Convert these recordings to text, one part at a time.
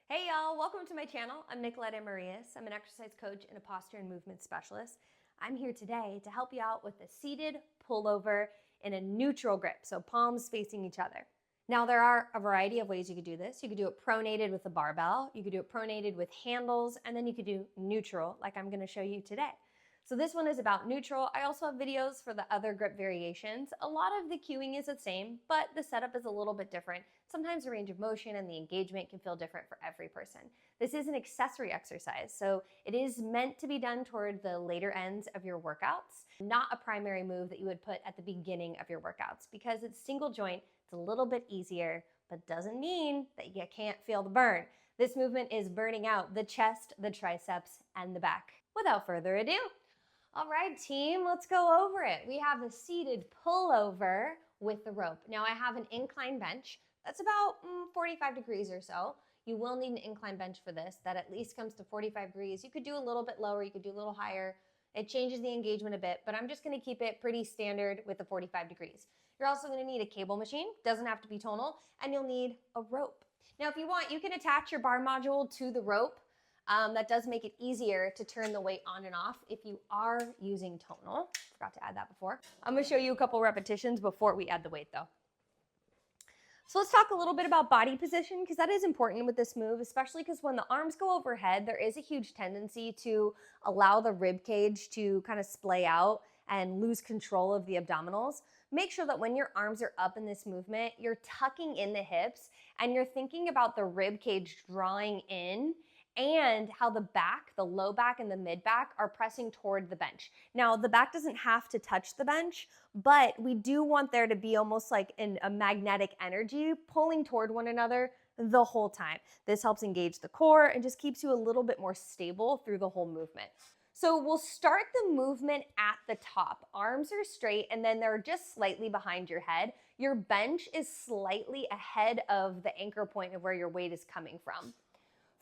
Hey y'all, welcome to my channel. I'm Nicolette Amarillas. I'm an exercise coach and a posture and movement specialist. I'm here today to help you out with a seated pullover in a neutral grip, so palms facing each other. Now there are a variety of ways you could do this. You could do it pronated with a barbell, you could do it pronated with handles, and then you could do neutral like I'm gonna show you today. So this one is about neutral. I also have videos for the other grip variations. A lot of the cueing is the same, but the setup is a little bit different. Sometimes the range of motion and the engagement can feel different for every person. This is an accessory exercise, so it is meant to be done toward the later ends of your workouts, not a primary move that you would put at the beginning of your workouts because it's single joint, it's a little bit easier, but doesn't mean that you can't feel the burn. This movement is burning out the chest, the triceps, and the back. Without further ado, all right, team, let's go over it. We have a seated pullover with the rope. Now I have an incline bench. That's about 45 degrees or so. You will need an incline bench for this. That at least comes to 45 degrees. You could do a little bit lower, you could do a little higher. It changes the engagement a bit, but I'm just gonna keep it pretty standard with the 45 degrees. You're also gonna need a cable machine, doesn't have to be tonal, and you'll need a rope. Now if you want, you can attach your bar module to the rope. That does make it easier to turn the weight on and off if you are using tonal. Forgot to add that before. I'm gonna show you a couple repetitions before we add the weight though. So let's talk a little bit about body position because that is important with this move, especially because when the arms go overhead, there is a huge tendency to allow the rib cage to kind of splay out and lose control of the abdominals. Make sure that when your arms are up in this movement, you're tucking in the hips and you're thinking about the rib cage drawing in and how the back, the low back and the mid back are pressing toward the bench. Now, the back doesn't have to touch the bench, but we do want there to be almost like a magnetic energy pulling toward one another the whole time. This helps engage the core and just keeps you a little bit more stable through the whole movement. So we'll start the movement at the top. Arms are straight and then they're just slightly behind your head. Your bench is slightly ahead of the anchor point of where your weight is coming from.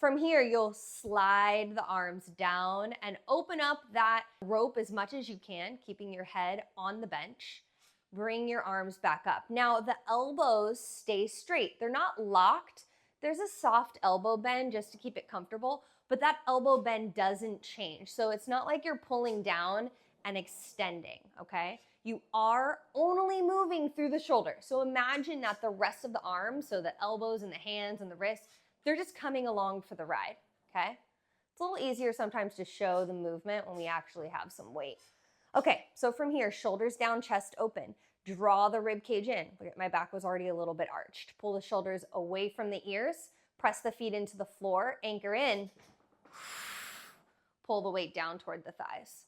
From here, you'll slide the arms down and open up that rope as much as you can, keeping your head on the bench. Bring your arms back up. Now, the elbows stay straight. They're not locked. There's a soft elbow bend just to keep it comfortable, but that elbow bend doesn't change. So it's not like you're pulling down and extending, okay? You are only moving through the shoulder. So imagine that the rest of the arms, so the elbows and the hands and the wrists, they're just coming along for the ride, okay? It's a little easier sometimes to show the movement when we actually have some weight. Okay, so from here, shoulders down, chest open. Draw the rib cage in. Look at my back was already a little bit arched. Pull the shoulders away from the ears. Press the feet into the floor. Anchor in. Pull the weight down toward the thighs.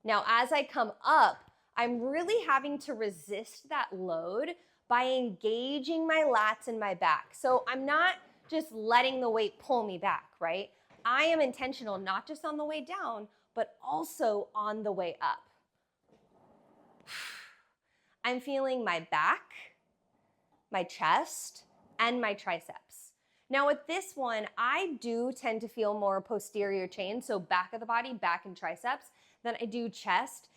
Now, as I come up, I'm really having to resist that load by engaging my lats and my back. So I'm not just letting the weight pull me back, right? I am intentional not just on the way down, but also on the way up. I'm feeling my back, my chest, and my triceps. Now with this one, I do tend to feel more posterior chain, so back of the body, back and triceps, than I do chest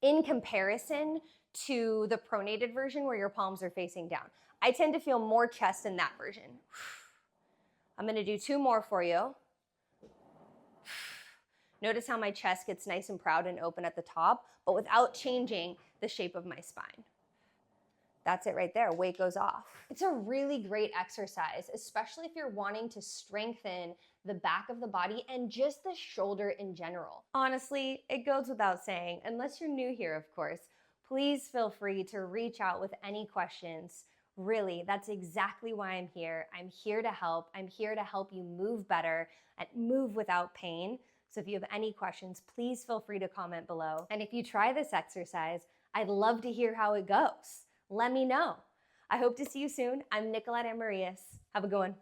in comparison to the pronated version where your palms are facing down. I tend to feel more chest in that version. I'm gonna do 2 more for you. Notice how my chest gets nice and proud and open at the top, but without changing the shape of my spine. That's it right there, weight goes off. It's a really great exercise, especially if you're wanting to strengthen the back of the body and just the shoulder in general. Honestly, it goes without saying, unless you're new here, of course, please feel free to reach out with any questions. Really, that's exactly why I'm here. I'm here to help. I'm here to help you move better and move without pain. So if you have any questions, please feel free to comment below. And if you try this exercise, I'd love to hear how it goes. Let me know. I hope to see you soon. I'm Nicolette Amarillas. Have a good one.